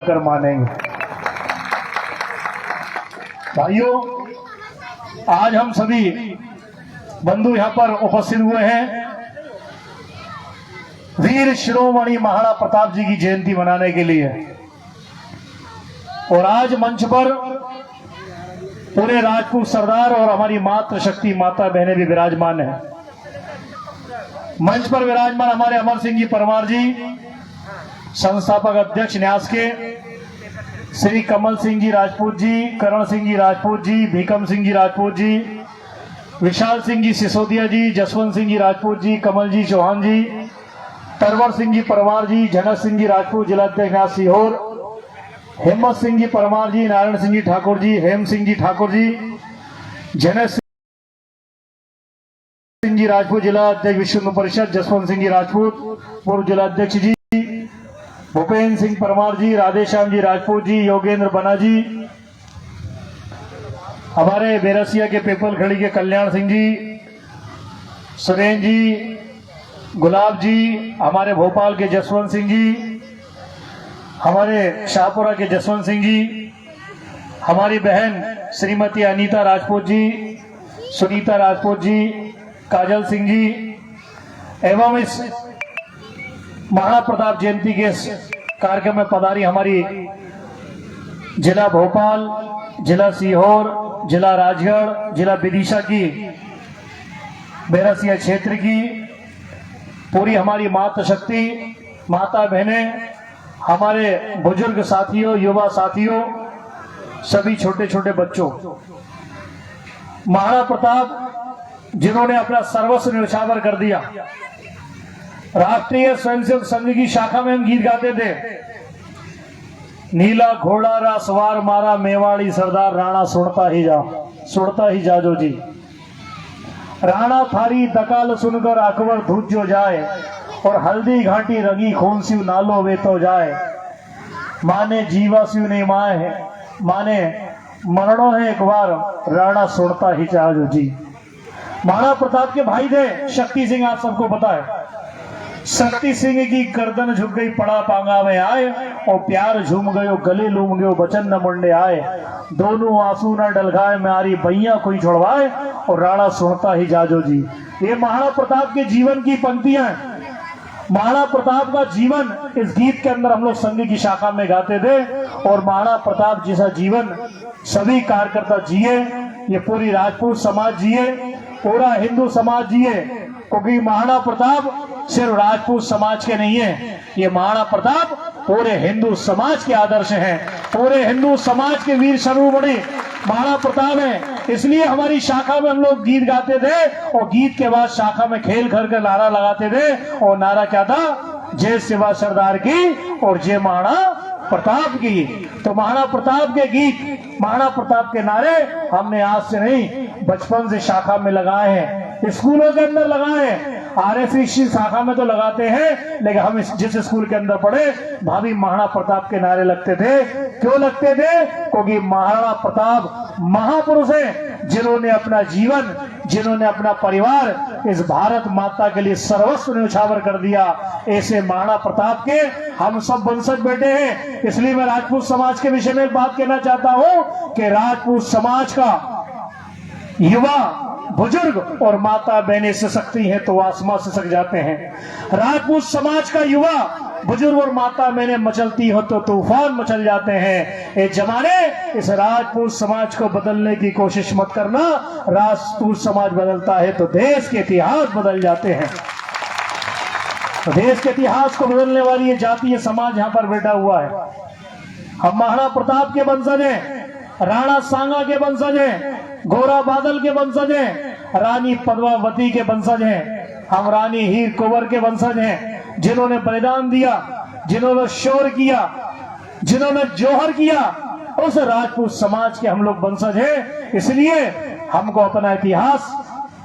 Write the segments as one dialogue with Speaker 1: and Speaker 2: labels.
Speaker 1: कर मानेंगे। भाइयों, आज हम सभी बंधु यहाँ पर उपस्थित हुए हैं वीर शिरोमणि महाराणा प्रताप जी की जयंती मनाने के लिए। और आज मंच पर पूरे राजपूत सरदार और हमारी मातृशक्ति माता बहनें भी विराजमान है। मंच पर विराजमान हमारे अमर सिंह जी परमार जी, संस्थापक अध्यक्ष न्यास के, श्री कमल सिंह जी राजपूत जी, करण सिंह जी राजपूत जी, भीकम सिंह जी राजपूत जी, विशाल सिंह जी सिसोदिया जी, जसवंत सिंह जी राजपूत जी, कमल जी चौहान जी, तरवर सिंह जी परमार जी, जनक सिंह जी राजपूत जिलाध्यक्ष न्यास सीहोर, हिम्मत सिंह जी परमार जी, नारायण सिंह जी ठाकुर जी, हेम सिंह जी ठाकुर जी, जनक सिंह जी राजपूत जिला अध्यक्ष विश्व हिंदू परिषद, जसवंत सिंह जी राजपूत पूर्व जिलाध्यक्ष जी, भूपेन्द्र सिंह परमार जी, राधेश्याम जी राजपूत जी, योगेंद्र बना जी, हमारे बेरसिया के पेपल खड़ी के कल्याण सिंह जी, सुरेन जी, गुलाब जी, हमारे भोपाल के जसवंत सिंह जी, हमारे शाहपुरा के जसवंत सिंह जी, हमारी बहन श्रीमती अनीता राजपूत जी, सुनीता राजपूत जी, काजल सिंह जी, एवं इस महाराणा प्रताप जयंती के कार्यक्रम में पधारी हमारी जिला भोपाल, जिला सीहोर, जिला राजगढ़, जिला विदिशा की, बेरसिया क्षेत्र की पूरी हमारी मातृशक्ति माता बहनें, हमारे बुजुर्ग साथियों, युवा साथियों, सभी छोटे छोटे बच्चों, महाराणा प्रताप जिन्होंने अपना सर्वस्व न्यौछावर कर दिया। राष्ट्रीय स्वयंसेवक संघ की शाखा में हम गीत गाते थे, नीला घोड़ा रा सवार मारा मेवाड़ी सरदार राणा सुनता ही जाजो जी, राणा थारी दकाल सुनकर अकबर धूत जो जाए, और हल्दी घाटी रंगी खून सिव नालो वे तो जाए, माने जीवा सिव नहीं माए है, माने मरणो है एक बार राणा सुनता ही जाजो जी। महाराणा प्रताप के भाई थे शक्ति सिंह, आप सबको पता है। शक्ति सिंह की गर्दन झुक गई पड़ा पांगा में आए, और प्यार झूम गयो गले लूम गयो बचन न मुंडे आए, दोनों आंसू न डलगाए मारी बैया कोई छुड़वाए, और राणा सुनता ही जाजो जी। ये महाराणा प्रताप के जीवन की पंक्तियां हैं। महाराणा प्रताप का जीवन इस गीत के अंदर हम लोग संघ की शाखा में गाते थे। और महाराणा प्रताप जैसा जीवन सभी कार्यकर्ता जिए, ये पूरी राजपूत समाज जिए, पूरा हिंदू समाज जिए, क्योंकि महाराणा प्रताप सिर्फ राजपूत समाज के नहीं है, ये महाराणा प्रताप पूरे हिंदू समाज के आदर्श हैं, पूरे हिंदू समाज के वीर शिरोमणि महाराणा प्रताप है। इसलिए हमारी शाखा में हम लोग गीत गाते थे, और गीत के बाद शाखा में खेल कर नारा लगाते थे, और नारा क्या था? जय शिवा सरदार की और जय महाराणा प्रताप की। तो महाराणा प्रताप के गीत, महाराणा प्रताप के नारे हमने आज से नहीं, बचपन से शाखा में लगाए हैं, स्कूलों के अंदर लगाए हैं। आरएसएस शाखा में तो लगाते हैं, लेकिन हम जिस स्कूल के अंदर पढ़े भाभी महाराणा प्रताप के नारे लगते थे। क्यों लगते थे? क्योंकि महाराणा प्रताप महापुरुष है, जिन्होंने अपना जीवन, जिन्होंने अपना परिवार इस भारत माता के लिए सर्वस्व न्यौछावर कर दिया। ऐसे महाराणा प्रताप के हम सब वंशज बेटे हैं। इसलिए मैं राजपूत समाज के विषय में एक बात कहना चाहता हूं कि राजपूत समाज का युवा, बुजुर्ग और माता बहनें सशक्ति हैं तो आसमां सिसक जाते हैं। राजपूत समाज का युवा, बुजुर्ग और माता बहनें मचलती हो तो तूफान मचल जाते हैं। ये जमाने इस राजपूत समाज को बदलने की कोशिश मत करना। राजपूत समाज बदलता है तो देश के इतिहास बदल जाते हैं। तो देश के इतिहास को बदलने वाली ये जातीय समाज यहाँ पर बैठा हुआ है। हम महाराणा प्रताप के वंशज हैं, राणा सांगा के वंशज हैं, गोरा बादल के वंशज हैं, रानी पद्मावती के वंशज हैं, हम रानी हीर कुंवर के वंशज हैं, जिन्होंने बलिदान दिया, जिन्होंने शोर किया, जिन्होंने जोहर किया, उस राजपूत समाज के हम लोग वंशज हैं। इसलिए हमको अपना इतिहास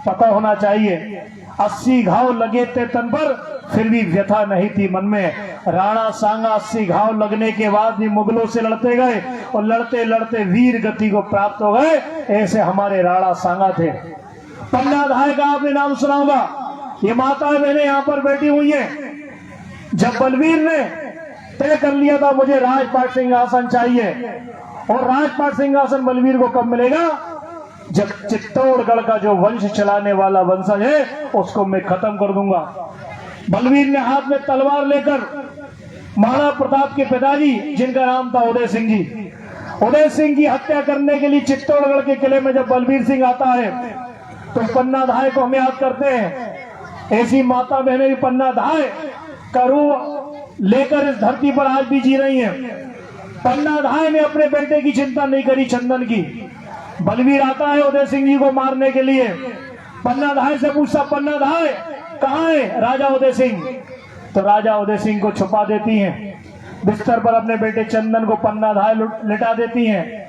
Speaker 1: पता होना चाहिए। 80 घाव लगे थे तन पर, फिर भी व्यथा नहीं थी मन में। राणा सांगा 80 घाव लगने के बाद भी मुगलों से लड़ते गए, और लड़ते लड़ते वीर गति को प्राप्त हो गए। ऐसे हमारे राणा सांगा थे। पन्ना धाय का आपने नाम सुना होगा। ये माता बहनें यहाँ पर बैठी हुई है। जब बलवीर ने तय कर लिया था मुझे राजपाट सिंहासन चाहिए, और राजपाट सिंहासन बलवीर को कब मिलेगा? जब चित्तौड़गढ़ का जो वंश चलाने वाला वंशज है उसको मैं खत्म कर दूंगा। बलवीर ने हाथ में तलवार लेकर महाराणा प्रताप के पिताजी, जिनका नाम था उदय सिंह जी, उदय सिंह की हत्या करने के लिए चित्तौड़गढ़ के किले में जब बलवीर सिंह आता है तो पन्ना धाय को हम याद करते हैं। ऐसी माता बहनें भी पन्ना धाय का रूप लेकर इस धरती पर आज भी जी रही हैं। पन्ना धाय ने अपने बेटे की चिंता नहीं करी, चंदन की। बलवीर आता है उदय सिंह जी को मारने के लिए, पन्ना धाय से पूछता, पन्ना धाय कहाँ है राजा उदय सिंह? तो राजा उदय सिंह को छुपा देती हैं, बिस्तर पर अपने बेटे चंदन को पन्ना धाय लिटा देती हैं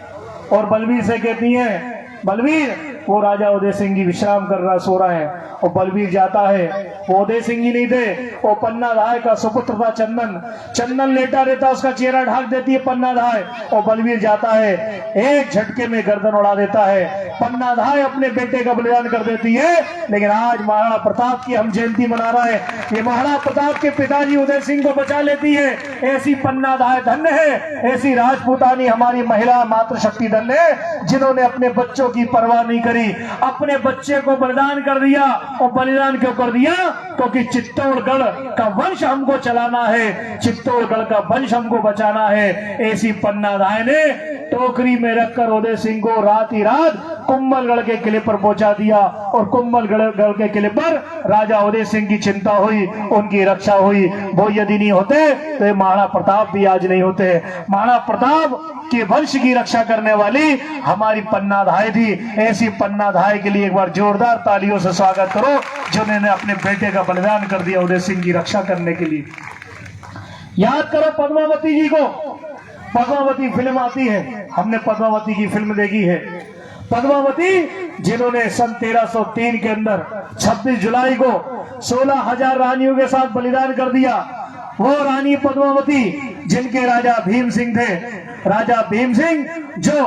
Speaker 1: और बलवीर से कहती हैं, बलवीर, वो राजा उदय सिंह जी विश्राम कर रहा, सो रहा है। और बलवीर जाता है, वो उदय सिंह जी नहीं थे, वो पन्ना धाय का सुपुत्र था चंदन। चंदन लेटा रहता, उसका चेहरा ढाक देती है पन्ना धाय, और बलवीर जाता है, एक झटके में गर्दन उड़ा देता है। पन्ना धाय अपने बेटे का बलिदान कर देती है। लेकिन आज महाराणा प्रताप की हम जयंती मना रहे हैं, ये महाराणा प्रताप के पिताजी उदय सिंह को बचा लेती है। ऐसी पन्ना धाय धन्य है, ऐसी राजपूतानी हमारी महिला मातृशक्ति धन्य है, जिन्होंने अपने बच्चों की परवाह नहीं करी, अपने बच्चे को बलिदान कर दिया। और बलिदान क्यों कर दिया? क्योंकि चित्तौड़गढ़ का वंश हमको चलाना है, चित्तौड़गढ़ का वंश हमको बचाना है। ऐसी पन्ना धाय ने टोकरी में रखकर उदय सिंह को रात ही रात कुंभलगढ़ के किले पर पहुंचा दिया, और कुंभलगढ़ के किले पर राजा उदय सिंह की चिंता हुई, उनकी रक्षा हुई। वो यदि नहीं होते तो ये महाराणा प्रताप भी आज नहीं होते। महाराणा प्रताप के वंश की रक्षा करने वाली हमारी पन्ना धाय थी। ऐसी पन्ना धाय के लिए एक बार जोरदार तालियों से स्वागत करो, जिन्होंने अपने बेटे का बलिदान कर दिया उदय सिंह की रक्षा करने के लिए। याद करो पद्मावती जी को, पद्मावती फिल्म आती है, हमने पद्मावती की फिल्म देखी है। पद्मावती जिन्होंने सन 1303 के अंदर 26 जुलाई को 16,000 रानियों के साथ बलिदान कर दिया, वो रानी पद्मावती जिनके राजा भीम सिंह थे। राजा भीम सिंह जो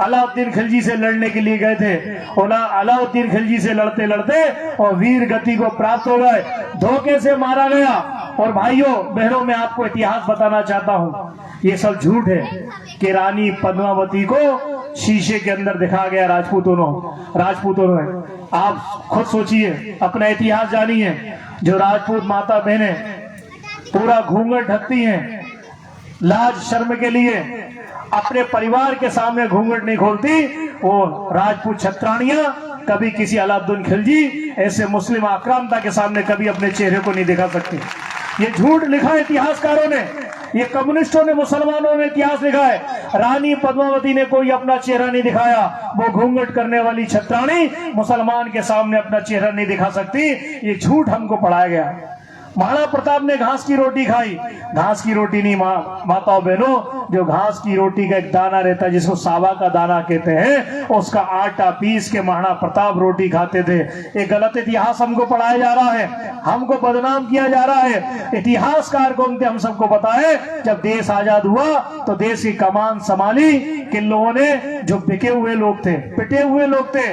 Speaker 1: अलाउद्दीन खिलजी से लड़ने के लिए गए थे, अलाउद्दीन खिलजी से लड़ते लड़ते और वीर गति को प्राप्त हो गए, धोखे से मारा गया। और भाइयों बहनों, मैं आपको इतिहास बताना चाहता हूँ, ये सब झूठ है कि रानी पद्मावती को शीशे के अंदर दिखाया गया राजपूतों ने। आप खुद सोचिए, अपना इतिहास जानिए। जो राजपूत माता बहनें पूरा घूंघट ढकती हैं लाज शर्म के लिए, अपने परिवार के सामने घूंघट नहीं खोलती, वो राजपूत छत्राणियां कभी किसी अलाउद्दीन खिलजी ऐसे मुस्लिम आक्रांता के सामने कभी अपने चेहरे को नहीं दिखा सकती। ये झूठ लिखा है इतिहासकारों ने, ये कम्युनिस्टों ने, मुसलमानों ने इतिहास लिखा है। रानी पद्मावती ने कोई अपना चेहरा नहीं दिखाया। वो घूंघट करने वाली छत्राणी मुसलमान के सामने अपना चेहरा नहीं दिखा सकती। ये झूठ हमको पढ़ाया गया। महाराणा प्रताप ने घास की रोटी खाई, घास की रोटी नहीं माताओं बहनों, जो घास की रोटी का एक दाना रहता है जिसको सावा का दाना कहते हैं, उसका आटा पीस के महाराणा प्रताप रोटी खाते थे। एक गलत इतिहास हमको पढ़ाया जा रहा है, हमको बदनाम किया जा रहा है। इतिहासकार कौन थे हम सबको पता है। जब देश आजाद हुआ तो देश की कमान संभाली किन लोगों ने? जो बिके हुए लोग थे, पिटे हुए लोग थे,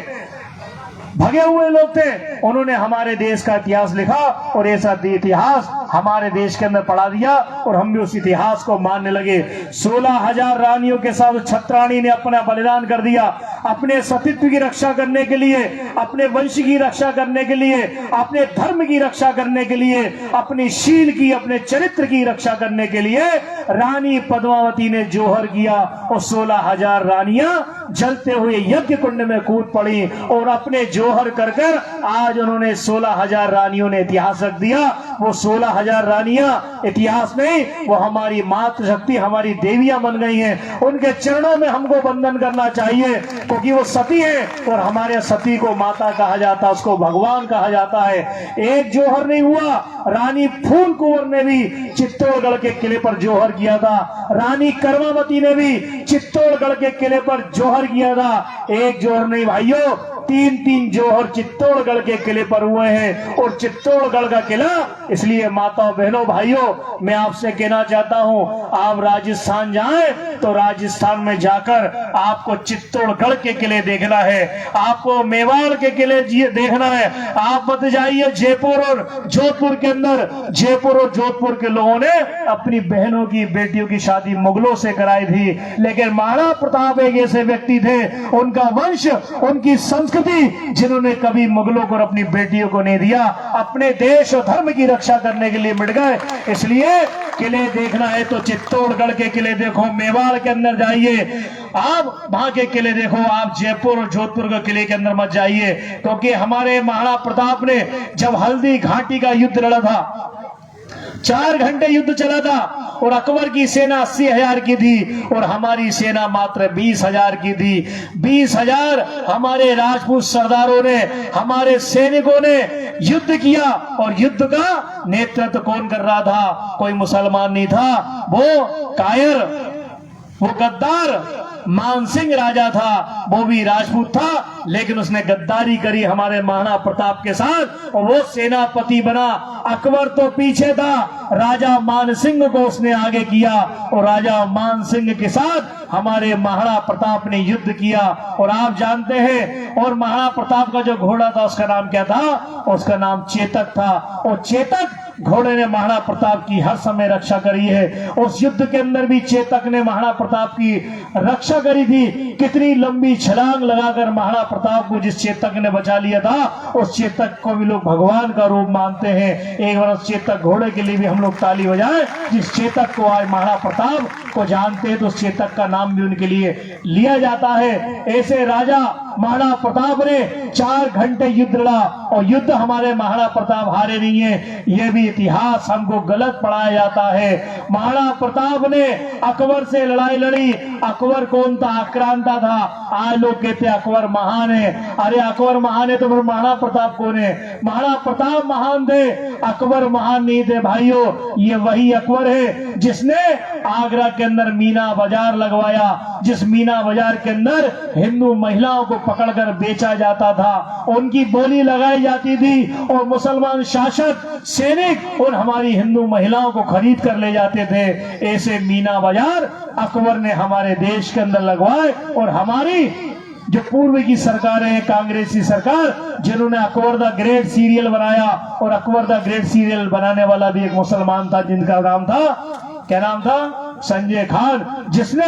Speaker 1: भगे हुए लोग थे। उन्होंने हमारे देश का इतिहास लिखा और ऐसा इतिहास हमारे देश के अंदर पढ़ा दिया और हम भी उस इतिहास को मानने लगे। 16,000 रानियों के साथ छत्राणी ने अपना बलिदान कर दिया, अपने सतीत्व की रक्षा करने के लिए, अपने वंश की रक्षा करने के लिए, अपने धर्म की रक्षा करने के लिए, अपने शील की, अपने चरित्र की रक्षा करने के लिए रानी पद्मावती ने जोहर किया और 16,000 रानियां जलते हुए यज्ञ कुंड में कूद पड़ी और अपने जोहर कर कर आज उन्होंने 16,000 रानियों ने इतिहास रख दिया। वो 16,000 रानियां इतिहास नहीं, वो हमारी मातृशक्ति, हमारी देवियां बन गई हैं। उनके चरणों में हमको वंदन करना चाहिए क्योंकि वो सती है और हमारे सती को माता कहा जाता है, उसको भगवान कहा जाता है। एक जोहर नहीं हुआ, रानी फूल कुंवर ने भी चित्तौड़गढ़ के किले पर जोहर किया था, रानी कर्मावती ने भी चित्तौड़गढ़ के किले पर जोहर किया था। एक जोहर नहीं भाइयों, तीन जोहर चित्तौड़गढ़ के किले पर हुए हैं। और चित्तौड़गढ़ का किला, इसलिए माताओं बहनों भाइयों मैं आपसे कहना चाहता हूं, आप राजस्थान जाएं तो राजस्थान में जाकर आपको चित्तौड़गढ़ के किले देखना है, आपको मेवाड़ के किले देखना है। आप मत जाइए जयपुर और जोधपुर के अंदर। जयपुर और जोधपुर के लोगों ने अपनी बहनों की बेटियों की शादी मुगलों से कराई थी, लेकिन महाराणा प्रताप एक ऐसे व्यक्ति थे, उनका वंश, उनकी संस्कृति, जिन्होंने कभी मुगलों को अपनी बेटियों को नहीं दिया, अपने देश और धर्म की रक्षा करने के लिए मिट गए। इसलिए किले देखना है तो चित्तौड़गढ़ के किले देखो, मेवाड़ के अंदर जाइए, आप वहां के किले देखो। आप जयपुर और जोधपुर के किले के अंदर मत जाइए, क्योंकि हमारे महाराणा प्रताप ने जब हल्दी घाटी का युद्ध लड़ा था, 4 घंटे युद्ध चला था, और अकबर की सेना 80,000 की थी और हमारी सेना मात्र 20,000 की थी। 20,000 हमारे राजपूत सरदारों ने, हमारे सैनिकों ने युद्ध किया, और युद्ध का नेतृत्व कौन कर रहा था? कोई मुसलमान नहीं था, वो कायर, वो गद्दार मानसिंह राजा था, वो भी राजपूत था, लेकिन उसने गद्दारी करी हमारे महाराणा प्रताप के साथ, और वो सेनापति बना। अकबर तो पीछे था, राजा मानसिंह को उसने आगे किया, और राजा मानसिंह के साथ हमारे महाराणा प्रताप ने युद्ध किया। और आप जानते हैं, और महाराणा प्रताप का जो घोड़ा था उसका नाम क्या था? उसका नाम चेतक था, और चेतक घोड़े ने महाराणा प्रताप की हर समय रक्षा करी है। उस युद्ध के अंदर भी चेतक ने महाराणा प्रताप की रक्षा करी थी। कितनी लंबी छलांग लगाकर महाराणा प्रताप को जिस चेतक ने बचा लिया था, उस चेतक को भी लोग भगवान का रूप मानते हैं। एक बार उस चेतक घोड़े के लिए भी हम लोग ताली बजाएं। जिस चेतक को आज महाराणा प्रताप को जानते हैं, तो उस चेतक का नाम भी उनके लिए लिया जाता है। ऐसे राजा महाराणा प्रताप ने 4 घंटे युद्ध लड़ा, और युद्ध हमारे महाराणा प्रताप हारे नहीं है, यह भी इतिहास हमको गलत पढ़ाया जाता है। महाराणा प्रताप ने अकबर से लड़ाई लड़ी। अकबर कौन था? आक्रांता था। आज लोग कहते हैं अकबर महान है। अरे अकबर महान है तो फिर महाराणा प्रताप कौन है? महाराणा प्रताप महान थे, अकबर महान नहीं थे भाइयों। ये वही अकबर है जिसने आगरा के अंदर मीना बाजार लगवाया, जिस मीना बाजार के अंदर हिंदू महिलाओं को पकड़कर बेचा जाता था, उनकी बोली लगाई जाती थी, और मुसलमान शासक सैनिक और हमारी हिंदू महिलाओं को खरीद कर ले जाते थे। ऐसे मीना बाजार अकबर ने हमारे देश के अंदर लगवाए। और हमारी जो पूर्व की सरकारें हैं, कांग्रेसी सरकार, जिन्होंने अकबर द ग्रेट सीरियल बनाया, और अकबर द ग्रेट सीरियल बनाने वाला भी एक मुसलमान था, जिनका नाम था, क्या नाम था? संजय खान, जिसने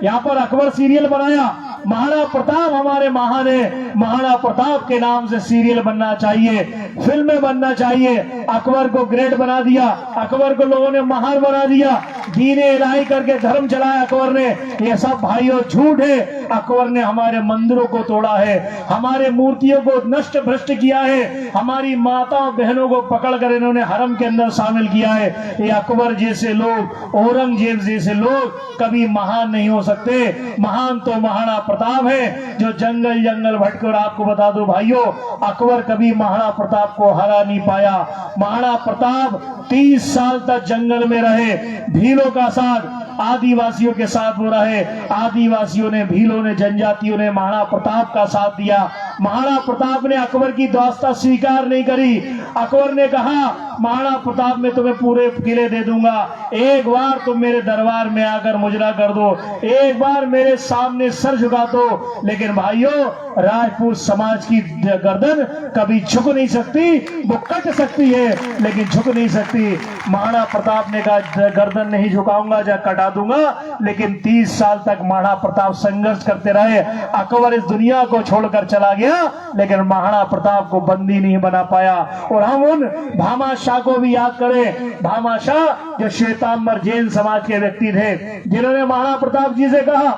Speaker 1: यहाँ पर अकबर सीरियल बनाया। महाराणा प्रताप हमारे महान है, महाराणा प्रताप के नाम से सीरियल बनना चाहिए, फिल्में बनना चाहिए। अकबर को ग्रेट बना दिया, अकबर को लोगों ने महान बना दिया, दीने इलाही करके धर्म चलाया अकबर ने। ये सब भाइयों झूठ है। अकबर ने हमारे मंदिरों को तोड़ा है, हमारे मूर्तियों को नष्ट भ्रष्ट किया है, हमारी माताओं बहनों को पकड़कर इन्होंने हरम के अंदर शामिल किया है। ये अकबर जैसे लोग, औरंगजेब जैसे लोग कभी महान नहीं हो सकते। महान तो महाराणा प्रताप है, जो जंगल जंगल भटकर, आपको बता दो भाइयों, अकबर कभी महाराणा प्रताप को हरा नहीं पाया। महाराणा प्रताप 30 साल तक जंगल में रहे, भीलों का साथ, आदिवासियों के साथ वो रहे। आदिवासियों ने, भीलों ने, जनजातियों ने महाराणा प्रताप का साथ दिया। महाराणा प्रताप ने अकबर की दास्ता स्वीकार नहीं करी। अकबर ने कहा, महाराणा प्रताप मैं तुम्हें पूरे किले दे दूंगा, एक बार तुम मेरे दरबार में आकर मुजरा कर दो, एक बार मेरे सामने सर झुका दो। लेकिन भाइयों, राजपूत समाज की गर्दन कभी झुक नहीं सकती, वो कट सकती है लेकिन झुक नहीं सकती। महाराणा प्रताप ने कहा, गर्दन नहीं झुकाऊंगा या कटा दूंगा। लेकिन 30 साल तक महाराणा प्रताप संघर्ष करते रहे। अकबर इस दुनिया को छोड़कर चला गया, लेकिन महाराणा प्रताप को बंदी नहीं बना पाया। और हम उन भामाशाह को भी याद करें, भामाशाह जो श्वेतांबर जैन समाज के व्यक्ति थे, जिन्होंने महाराणा प्रताप जी से कहा,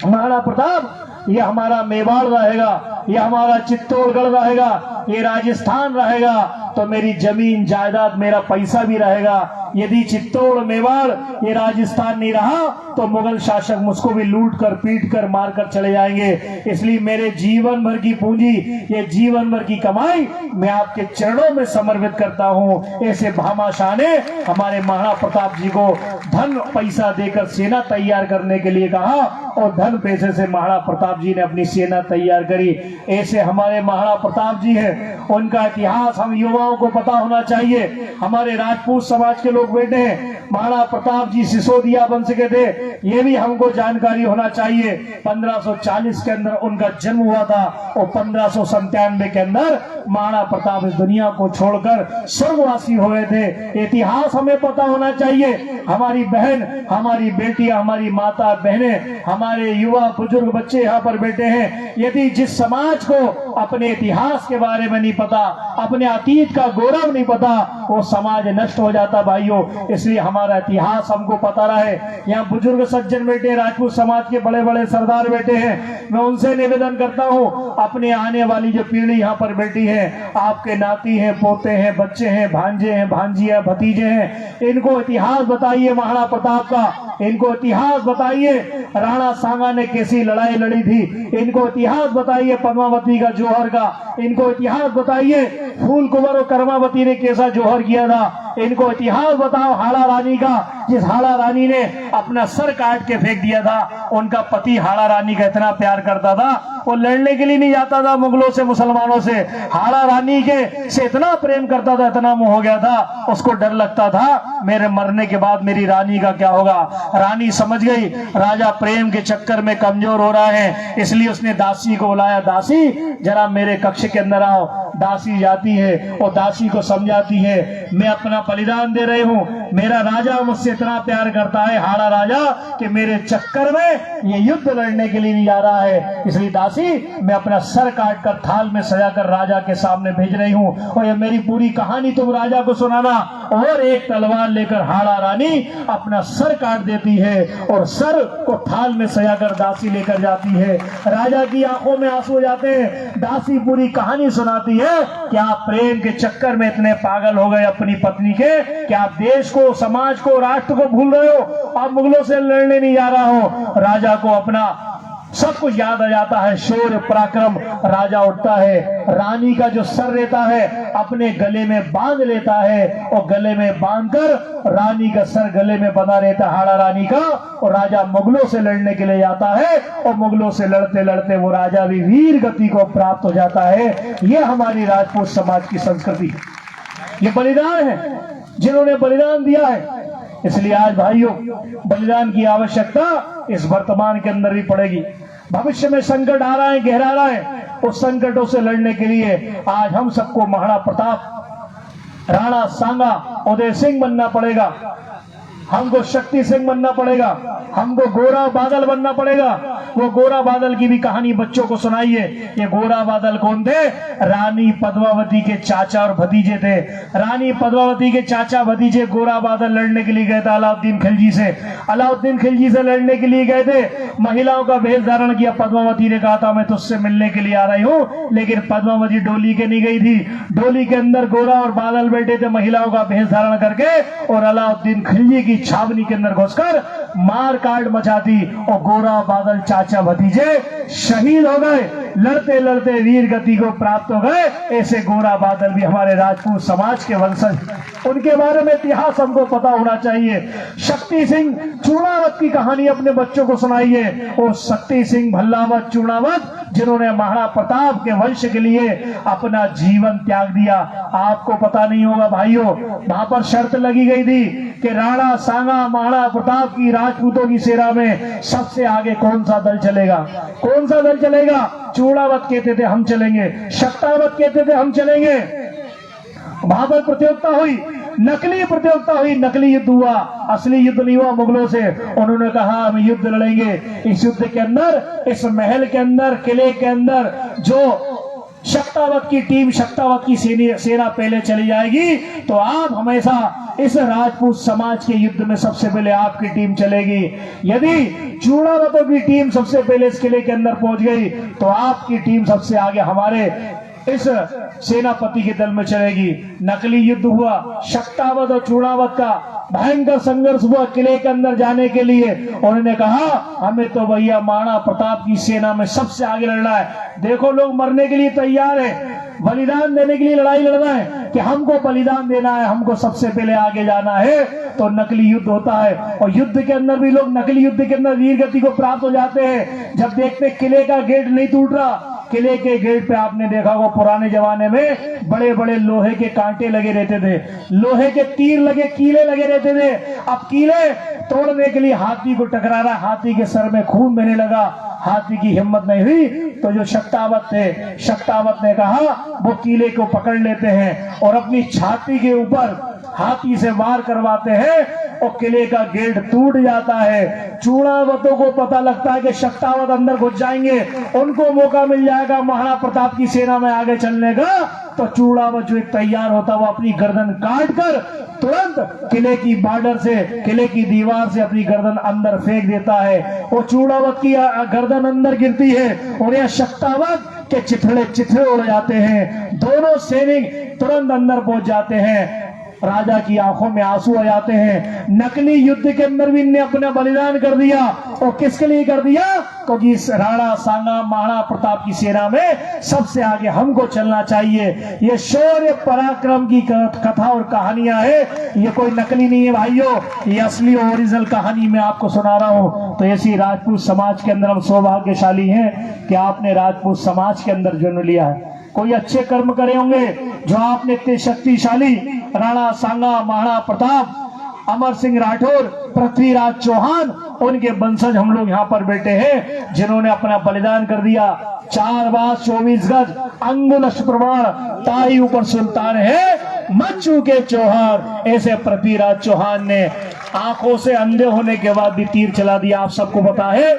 Speaker 1: महाराणा प्रताप ये हमारा मेवाड़ रहेगा, ये हमारा चित्तौड़गढ़ रहेगा, ये राजस्थान रहेगा, तो मेरी जमीन जायदाद, मेरा पैसा भी रहेगा। यदि चित्तौड़ मेवाड़ ये राजस्थान नहीं रहा तो मुगल शासक मुझको भी लूट कर पीट कर मार कर चले जाएंगे। इसलिए मेरे जीवन भर की पूंजी, ये जीवन भर की कमाई मैं आपके चरणों में समर्पित करता हूं। ऐसे भामाशाह ने हमारे महाराणा प्रताप जी को धन पैसा देकर सेना तैयार करने के लिए कहा और धन पैसे से महाराणा प्रताप जी ने अपनी सेना तैयार करी। ऐसे हमारे महाराणा प्रताप जी हैं, उनका इतिहास हम युवाओं को पता होना चाहिए। हमारे राजपूत समाज के लोग बैठे हैं, महाराणा प्रताप जी सिसोदिया वंश के थे, ये भी हमको जानकारी होना चाहिए। 1540 के अंदर उनका जन्म हुआ था और 1597 के अंदर महाराणा प्रताप इस दुनिया को छोड़कर स्वर्गवासी हो गए थे। इतिहास हमें पता होना चाहिए। हमारी बहन, हमारी बेटियां, हमारी माता बहनें, हमारे युवा बुजुर्ग बच्चे यहाँ पर बैठे हैं, यदि जिस समाज को अपने इतिहास के बारे में नहीं पता, अपने अतीत का गौरव नहीं पता, वो समाज नष्ट हो जाता भाइयों। इसलिए हमारा इतिहास हमको पता रहे। यहाँ बुजुर्ग सज्जन बैठे, राजपूत समाज के बड़े बड़े सरदार बैठे हैं, मैं उनसे निवेदन करता हूँ, अपने आने वाली जो पीढ़ी यहाँ पर बैठी है, आपके नाती हैं, पोते हैं, बच्चे हैं, भांजे हैं, भांजिया, भतीजे हैं, इनको इतिहास बताइए महाराणा प्रताप का, इनको इतिहास बताइए राणा सांगा ने कैसी लड़ाई लड़ी थी, इनको इतिहास बताइए पद्मावती का जौहर का, इनको इतिहास बताइए फूल कुंवर और कर्मावती ने कैसा जौहर किया था, इनको इतिहास बताओ हाड़ा रानी का, जिस हाड़ा रानी ने अपना सर काट के फेंक दिया था। उनका पति हाड़ा रानी का इतना प्यार करता था, वो लड़ने के लिए नहीं जाता था मुगलों से, मुसलमानों से, हाड़ा रानी के से इतना प्रेम करता था, इतना मोह हो गया था, उसको डर लगता था मेरे मरने के बाद मेरी रानी का क्या होगा। रानी समझ गई राजा प्रेम के चक्कर में कमजोर हो रहा है, इसलिए उसने दासी को बुलाया, दासी जरा मेरे कक्ष के अंदर आओ। दासी जाती है और दासी को समझाती है, मैं अपना बलिदान दे रही हूँ, मेरा राजा मुझसे इतना प्यार करता है हाड़ा राजा कि मेरे चक्कर में ये युद्ध लड़ने के लिए नहीं जा रहा है, इसलिए दासी मैं अपना सर काट कर थाल में सजाकर राजा के सामने भेज रही हूँ और ये मेरी पूरी कहानी तुम राजा को सुनाना। और एक तलवार लेकर हाड़ा रानी अपना सर काट देती है और सर को थाल में सजाकर दासी लेकर जाती है। राजा की आंखों में आंसू हो जाते हैं। दासी पूरी कहानी सुनाती है कि आप प्रेम के चक्कर में इतने पागल हो गए अपनी पत्नी के कि आप देश को, समाज को, राष्ट्र को भूल रहे हो, आप मुगलों से लड़ने नहीं जा रहा हो। राजा को अपना सब कुछ याद आ जाता है, शौर्य पराक्रम। राजा उठता है, रानी का जो सर रहता है अपने गले में बांध लेता है और गले में बांधकर रानी का सर गले में बंधा रहता है हाड़ा रानी का, और राजा मुगलों से लड़ने के लिए जाता है और मुगलों से लड़ते लड़ते वो राजा भी वीर गति को प्राप्त हो जाता है। ये हमारी राजपूत समाज की संस्कृति है, ये बलिदान है जिन्होंने बलिदान दिया है। इसलिए आज भाइयों बलिदान की आवश्यकता इस वर्तमान के अंदर भी पड़ेगी। भविष्य में संकट आ रहा है, गहरा रहा है, उस संकटों से लड़ने के लिए आज हम सबको महाराणा प्रताप, राणा सांगा, उदय सिंह बनना पड़ेगा, हमको शक्ति सिंह बनना पड़ेगा, हमको गोरा बादल बनना पड़ेगा। वो गोरा बादल की भी कहानी बच्चों को सुनाइए। ये गोरा बादल कौन थे? रानी पद्मावती के चाचा और भतीजे थे। रानी पद्मावती के चाचा भतीजे गोरा बादल लड़ने के लिए गए थे अलाउद्दीन खिलजी से। अलाउद्दीन खिलजी से लड़ने के लिए गए थे, महिलाओं का भेष धारण किया। पद्मावती ने कहा था मैं तुझसे मिलने के लिए आ रही हूँ, लेकिन पद्मावती डोली के नहीं गई थी। डोली के अंदर गोरा और बादल बैठे थे महिलाओं का भेष धारण करके, और अलाउद्दीन खिलजी की छावनी के अंदर घुसकर मार काट मचा दी और गोरा बादल चाचा भतीजे शहीद हो गए। लड़ते लड़ते वीर गति को प्राप्त हो गए। ऐसे गोरा बादल भी हमारे राजपूत समाज के वंशज, उनके बारे में इतिहास हमको पता होना चाहिए। शक्ति सिंह चूड़ावत की कहानी अपने बच्चों को सुनाइए। और शक्ति सिंह भल्लावत चूड़ावत जिन्होंने महाराणा प्रताप के वंश के लिए अपना जीवन त्याग दिया। आपको पता नहीं होगा भाइयों, वहां पर शर्त लगी गई थी कि राणा सांगा महाराणा प्रताप की राजपूतों की सेना में सबसे आगे कौन सा दल चलेगा। कौन सा दल चलेगा? चूड़ावत कहते थे हम चलेंगे, शक्तावत कहते थे हम चलेंगे। वहां पर प्रतियोगिता हुई, नकली प्रतियोगिता हुई, नकली युद्ध हुआ, असली युद्ध नहीं हुआ मुगलों से। उन्होंने कहा हम युद्ध लड़ेंगे। इस युद्ध के अंदर, इस महल के अंदर, किले के अंदर जो शक्तावत की टीम, शक्तावत की सेना पहले चली जाएगी, तो आप हमेशा इस राजपूत समाज के युद्ध में सबसे पहले आपकी टीम चलेगी। यदि चूड़ावतों की टीम सबसे पहले इस किले के अंदर पहुंच गई, तो आपकी टीम सबसे आगे। हमारे इस सेनापति के दल में चलेगी। नकली युद्ध हुआ, शक्तावत और चूड़ावत का भयंकर संघर्ष हुआ किले के अंदर जाने के लिए। उन्होंने कहा हमें तो भैया महाराणा प्रताप की सेना में सबसे आगे लड़ना है। देखो लोग मरने के लिए तैयार है, बलिदान देने के लिए लड़ाई लड़ना है कि हमको बलिदान देना है, हमको सबसे पहले आगे जाना है। तो नकली युद्ध होता है और युद्ध के अंदर भी लोग नकली युद्ध के अंदर वीर गति को प्राप्त हो जाते हैं। जब देखते किले का गेट नहीं टूट रहा, किले के गेट पे आपने देखा होगा पुराने जमाने में बड़े बड़े लोहे के कांटे लगे रहते थे, लोहे के तीर लगे, कीले लगे रहते थे। अब कीले तोड़ने के लिए हाथी को टकरा रहा, हाथी के सर में खून बहने लगा, हाथी की हिम्मत नहीं हुई। तो जो शक्तावत थे, शक्तावत ने कहा वो कीले को पकड़ लेते हैं और अपनी छाती के ऊपर हाथी से वार करवाते हैं और किले का गेट टूट जाता है। चूड़ावतों को पता लगता है कि शक्तावत अंदर घुस जाएंगे, उनको मौका मिल जाएगा महाराणा प्रताप की सेना में आगे चलने का। तो चूड़ावत जो एक तैयार होता है वो अपनी गर्दन काट कर तुरंत किले की बॉर्डर से, किले की दीवार से अपनी गर्दन अंदर फेंक देता है। वो चूड़ावत की गर्दन अंदर गिरती है और यह शक्तावत के चिथड़े चिथड़े उड़ जाते हैं। दोनों सैनिक तुरंत अंदर पहुंच जाते हैं। राजा की आंखों में आंसू आ जाते हैं। नकली युद्ध के अंदर भी इनने अपना बलिदान कर दिया। और किसके लिए कर दिया? क्योंकि इस राणा सांगा महाराणा प्रताप की सेना में सबसे आगे हमको चलना चाहिए। ये शौर्य पराक्रम की कथा और कहानियां है, ये कोई नकली नहीं है भाइयों, ये असली ओरिजिनल कहानी मैं आपको सुना रहा हूं। तो ऐसी राजपूत समाज के अंदर हम सौभाग्यशाली हैं कि आपने राजपूत समाज के अंदर जन्म लिया है। कोई अच्छे कर्म करे होंगे जो आपने इतने शक्तिशाली राणा सांगा महाराणा प्रताप, अमर सिंह राठौर, पृथ्वीराज चौहान, उनके वंशज हम लोग यहाँ पर बैठे हैं जिन्होंने अपना बलिदान कर दिया। 4 बार 24 गज अंगुलश प्रमाण ताई ऊपर सुल्तान है मच चुके चौहान। ऐसे पृथ्वीराज चौहान ने आंखों से अंधे होने के बाद भी तीर चला दिया। आप सबको पता है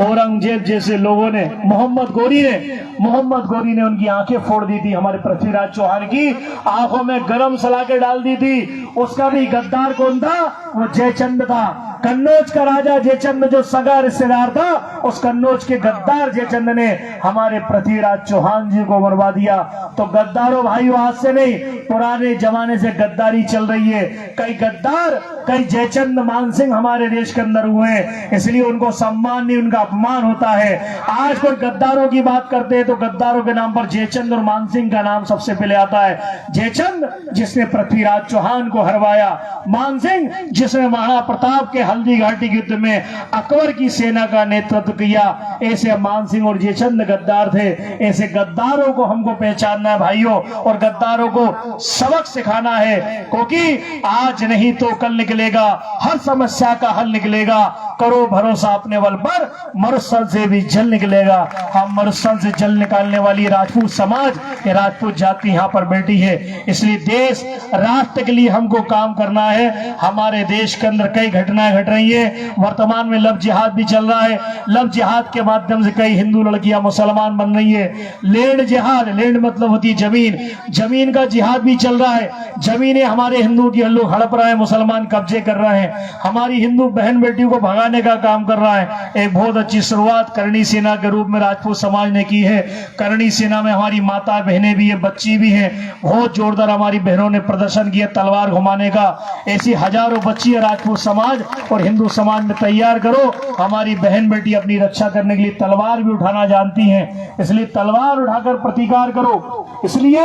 Speaker 1: औरंगजेब जैसे लोगों ने, मोहम्मद गोरी ने उनकी आंखें फोड़ दी थी। हमारे पृथ्वीराज चौहान की आंखों में गरम सलाखें डाल दी थी। उसका भी गद्दार कौन था? वो जयचंद था, कन्नौज का राजा जयचंद जो सगा रिश्तेदार था। उस कन्नौज के गद्दार जयचंद ने हमारे पृथ्वीराज चौहान जी को मरवा दिया। तो गद्दारों भाइयों आज से नहीं, पुराने जमाने से गद्दारी चल रही है। कई गद्दार, कई जयचंद मानसिंह हमारे देश के अंदर हुए हैं, इसलिए उनको सम्मान नहीं, उनका अपमान होता है। आज कोई गद्दारों की बात करते हैं तो गद्दारों के नाम पर जयचंद और मानसिंह का नाम सबसे पहले आता है। जयचंद जिसने पृथ्वीराज चौहान को हरवाया, मानसिंह जिसने महाराणा प्रताप के हल्दी घाटी युद्ध में अकबर की सेना का नेतृत्व किया। ऐसे मानसिंह और जयचंद गद्दार थे। ऐसे गद्दारों को हमको पहचानना है भाइयों, और गद्दारों को सबक सिखाना है, क्योंकि आज नहीं तो कल निकलेगा, हर समस्या का हल निकलेगा। करो भरोसा अपने बल पर, मरुस्थल से भी जल निकलेगा। हम मरुस्थल से जल निकालने वाली राजपूत समाज, ये राजपूत जाति यहाँ पर बैठी है। इसलिए देश राष्ट्र के लिए हमको काम करना है। हमारे देश के अंदर कई घटनाएं घट रही है। वर्तमान में लव जिहाद भी चल रहा है। लव जिहाद के माध्यम से कई हिंदू लड़कियां मुसलमान बन रही है। लैंड जिहाद, लैंड मतलब होती है जमीन, जमीन का जिहाद भी चल रहा है। जमीनें हमारे हिंदू की लोग हड़प रहे हैं, मुसलमान कब्जे कर रहे हैं। हमारी हिंदू बहन बेटियों को भगाने का काम कर रहा है। एक बहुत अच्छी शुरुआत करणी सेना के रूप में राजपूत समाज ने की है। करणी सेना में हमारी माता बहनें भी है, बच्ची भी है। बहुत जोरदार हमारी बहनों ने प्रदर्शन किया तलवार घुमाने का। ऐसी हजारों बच्ची है राजपूत समाज और हिंदू समाज में तैयार करो। हमारी बहन बेटी अपनी रक्षा करने के लिए तलवार भी उठाना जानती हैं, इसलिए तलवार उठाकर प्रतिकार करो। इसलिए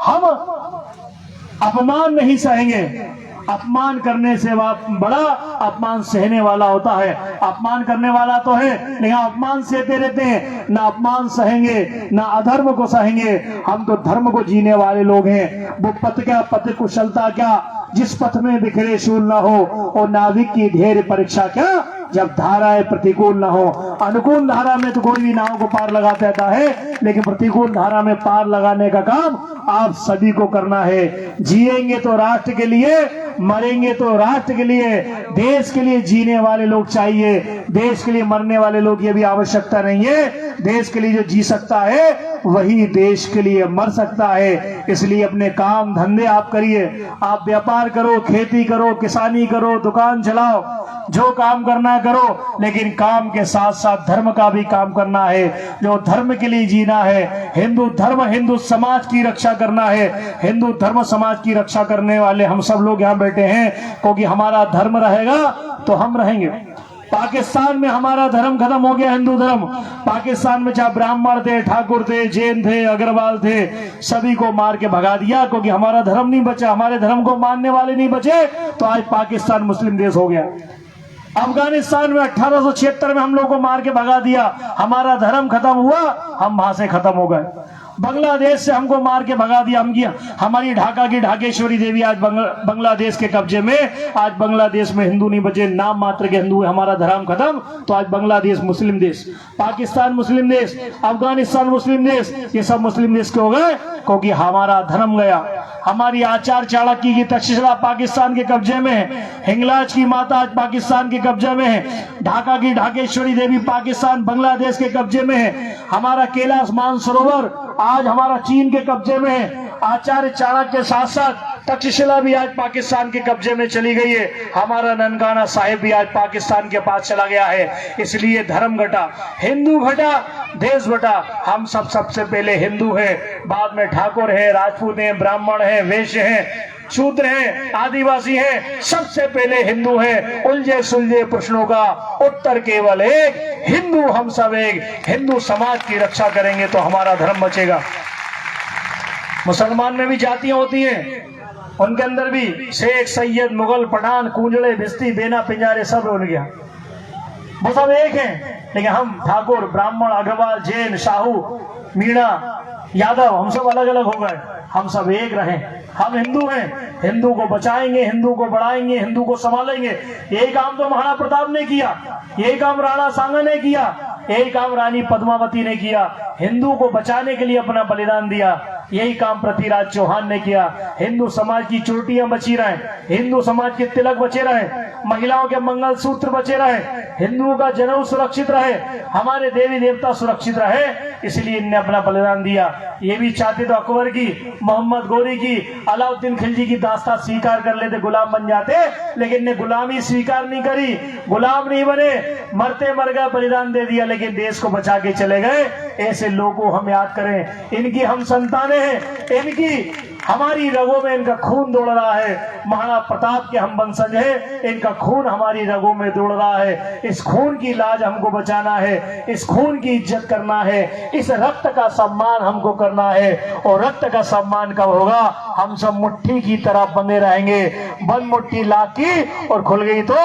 Speaker 1: हम अपमान नहीं सहेंगे। अपमान करने से बड़ा अपमान सहने वाला होता है। अपमान करने वाला तो है, लेकिन अपमान सहते रहते हैं। ना अपमान सहेंगे, ना अधर्म को सहेंगे। हम तो धर्म को जीने वाले लोग हैं। वो पथ क्या, पथ कुशलता क्या, जिस पथ में बिखरे शूल ना हो, और नाविक की धैर्य परीक्षा क्या, जब धाराएं प्रतिकूल ना हो। अनुकूल धारा में तो कोई भी नाव को पार लगा देता है, लेकिन प्रतिकूल धारा में पार लगाने का काम आप सभी को करना है। जिएंगे तो राष्ट्र के लिए, मरेंगे तो राष्ट्र के लिए, देश के लिए जीने वाले लोग चाहिए। देश के लिए मरने वाले लोग ये भी आवश्यकता नहीं है। देश के लिए जो जी सकता है वही देश के लिए मर सकता है। इसलिए अपने काम धंधे आप करिए, आप व्यापार करो, खेती करो, किसानी करो, दुकान चलाओ, जो काम करना है करो, लेकिन काम के साथ साथ धर्म का भी काम करना है। जो धर्म के लिए जीना है, हिंदू धर्म, हिंदू समाज की रक्षा करना है। हिंदू धर्म समाज की रक्षा करने वाले हम सब लोग यहाँ बैठे हैं, क्योंकि हमारा धर्म रहेगा तो हम रहेंगे। पाकिस्तान में हमारा धर्म खत्म हो गया, हिंदू धर्म। पाकिस्तान में चाहे ब्राह्मण थे, ठाकुर थे, जैन थे, अग्रवाल थे, सभी को मार के भगा दिया, क्योंकि हमारा धर्म नहीं बचा, हमारे धर्म को मानने वाले नहीं बचे। तो आज पाकिस्तान मुस्लिम देश हो गया। अफगानिस्तान में 1876 में हम लोग को मार के भगा दिया, हमारा धर्म खत्म हुआ, हम वहां से खत्म हो गए। बांग्लादेश से हमको मार के भगा दिया, हमारी ढाका की ढाकेश्वरी देवी आज बांग्लादेश के कब्जे में। आज बांग्लादेश में हिंदू नहीं बचे, नाम मात्र के हिंदू है, हमारा धर्म खत्म। तो आज बांग्लादेश मुस्लिम देश, पाकिस्तान मुस्लिम देश, अफगानिस्तान मुस्लिम देश, ये सब मुस्लिम देश के हो गए क्योंकि हमारा धर्म गया। हमारी आचार चाणक्य की तक्षशिला पाकिस्तान के कब्जे में है, हिंगलाज की माता आज पाकिस्तान के कब्जे में है, ढाका की ढाकेश्वरी देवी पाकिस्तान बांग्लादेश के कब्जे में है, हमारा कैलाश मानसरोवर आज हमारा चीन के कब्जे में है, आचार्य चाणक्य के साथ साथ तक्षशिला भी आज पाकिस्तान के कब्जे में चली गई है, हमारा ननकाना साहिब भी आज पाकिस्तान के पास चला गया है। इसलिए धर्म घटा, हिंदू घटा, देश घटा। हम सब सबसे पहले हिंदू हैं, बाद में ठाकुर है, राजपूत हैं, ब्राह्मण हैं, वैश्य हैं, शूद्र हैं, आदिवासी हैं, सबसे पहले हिंदू हैं। उलझे सुलझे प्रश्नों का उत्तर केवल एक, हिंदू हम सब एक। हिंदू समाज की रक्षा करेंगे तो हमारा धर्म बचेगा। मुसलमान में भी जातियां होती हैं, उनके अंदर भी शेख, सैयद, मुगल, पठान, कुंजड़े, भिस्ती, बेना, पिंजारे सब हो गया, वो सब एक हैं। लेकिन हम ठाकुर, ब्राह्मण, अग्रवाल, जैन, साहू, मीणा, यादव, हम सब अलग अलग हो गए, हम सब एक रहें। हम हिंदू हैं, हिंदू को बचाएंगे, हिंदू को बढ़ाएंगे, हिंदू को संभालेंगे। यही काम तो महाराणा प्रताप ने किया, यही काम राणा सांगा ने किया, यही काम रानी पद्मावती ने किया, हिंदू को बचाने के लिए अपना बलिदान दिया। यही काम पृथ्वीराज चौहान ने किया। हिंदू समाज की चोटियां बची रहे, हिंदू समाज के तिलक बचे रहे, महिलाओं के मंगलसूत्र बचे रहे, हिंदुओं का जनेऊ सुरक्षित रहे, हमारे देवी देवता सुरक्षित रहे, इसलिए इनने अपना बलिदान दिया। ये भी चाहते तो अकबर की, मोहम्मद गोरी की, अलाउद्दीन खिलजी की दास्तान स्वीकार कर लेते, गुलाम बन जाते, लेकिन इनने गुलामी स्वीकार नहीं करी, गुलाम नहीं बने, मरते मर गए, बलिदान दे दिया, लेकिन देश को बचा के चले गए। ऐसे लोगों हम याद करें, इनकी हम संतानें हैं, इनकी हमारी रगों में इनका खून दौड़ रहा है। महाराणा प्रताप के हम वंशज हैं, इनका खून हमारी रगों में दौड़ रहा है। इस खून की लाज हमको बचाना है, इस खून की इज्जत करना है, इस रक्त का सम्मान हमको करना है। और रक्त का सम्मान कब होगा? हम सब मुट्ठी की तरह बंधे रहेंगे। बंद मुट्ठी लाख की और खुल गई तो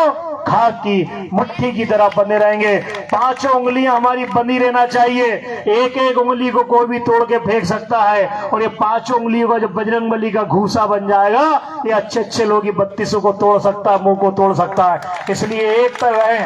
Speaker 1: खाक की, मुट्ठी की तरह बंधे रहेंगे। पांचों उंगलियां हमारी बंधी रहना चाहिए, एक एक उंगली को कोई भी तोड़ के फेंक सकता है। और ये पांचों उंगलियों का जब बजरंगबली का घूसा बन जाएगा, ये अच्छे अच्छे लोग 32 को तोड़ सकता है, मुंह को तोड़ सकता है। इसलिए एक पर रहे,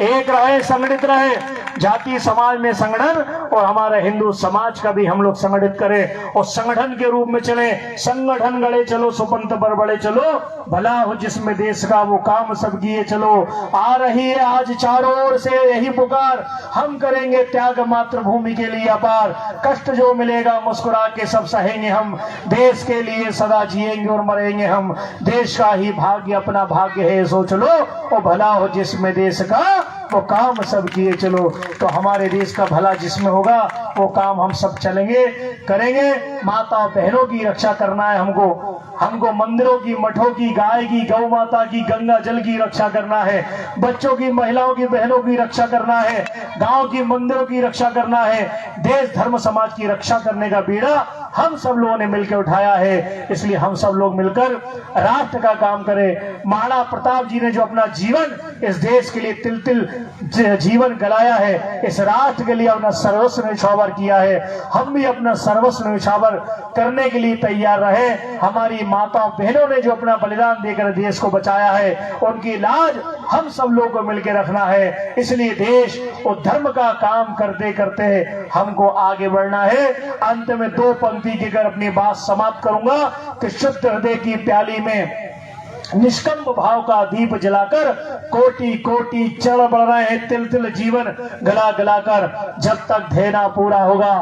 Speaker 1: एक रहे, संगठित रहे। जाति समाज में संगठन, और हमारा हिंदू समाज का भी हम लोग संगठित करें और संगठन के रूप में चले। संगठन गढ़े चलो, सुपंथ पर बड़े चलो, भला हो जिसमें देश का वो काम सब किए चलो। आ रही है आज चारों ओर से यही पुकार, हम करेंगे त्याग मातृभूमि के लिए अपार। कष्ट जो मिलेगा मुस्कुरा के सब सहेंगे हम, देश के लिए सदा जिएंगे और मरेंगे हम। देश का ही भाग्य अपना भाग्य है, सोच लो, और भला हो जिसमें देश का वो काम सब किए चलो। तो हमारे देश का भला जिसमें होगा वो काम हम सब चलेंगे, करेंगे। माता बहनों की रक्षा करना है हमको मंदिरों की, मठों की, गाय की, गौ माता की, गंगा जल की रक्षा करना है। बच्चों की, महिलाओं की, बहनों की रक्षा करना है। गांव की, मंदिरों की रक्षा करना है। देश धर्म समाज की रक्षा करने का बीड़ा हम सब लोगों ने मिलकर उठाया है। इसलिए हम सब लोग मिलकर राष्ट्र का काम करें। महाराणा प्रताप जी ने जो अपना जीवन इस देश के लिए तिल तिल जीवन गलाया है, इस राष्ट्र के लिए अपना सर्वस्व न्यौछावर किया है। हम भी अपना सर्वस्व न्यौछावर करने के लिए तैयार रहे। हमारी माताओं बहनों ने जो अपना बलिदान देकर देश को बचाया है, उनकी लाज हम सब लोगों को मिलकर रखना है। इसलिए देश और धर्म का काम करते करते हमको आगे बढ़ना है। अंत में 2 पंक्ति की अगर अपनी बात समाप्त करूंगा कि शुद्ध हृदय की प्याली में निष्कंप भाव का दीप जलाकर कोटि कोटि चढ़ बढ़ रहे हैं तिल तिल जीवन गला गलाकर। जब तक धेना पूरा होगा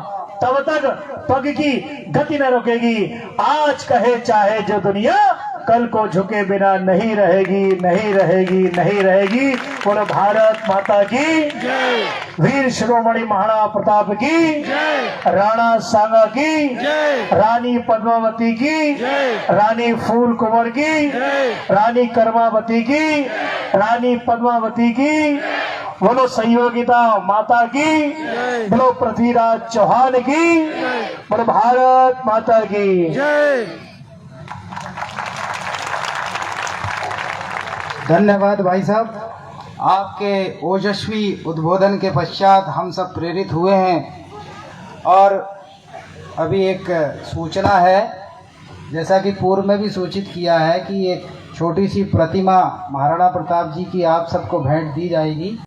Speaker 1: तब तक पग की गति न रुकेगी। आज कहे चाहे जो दुनिया, कल को झुके बिना नहीं रहेगी, नहीं रहेगी, नहीं रहेगी। बोलो भारत माता की जय, वीर शिरोमणि महाराणा प्रताप की जय, राणा सांगा की जय, रानी पद्मावती की जय, रानी फूल कुंवर की जय, रानी कर्मावती की, रानी पद्मावती की। बोलो सहयोगिता माता की, बोलो पृथ्वीराज चौहान की, बोलो भारत माता की
Speaker 2: जय। धन्यवाद भाई साहब, आपके ओजस्वी उद्बोधन के पश्चात हम सब प्रेरित हुए हैं। और अभी एक सूचना है, जैसा कि पूर्व में भी सूचित किया है कि एक छोटी सी प्रतिमा महाराणा प्रताप जी की आप सबको भेंट दी जाएगी।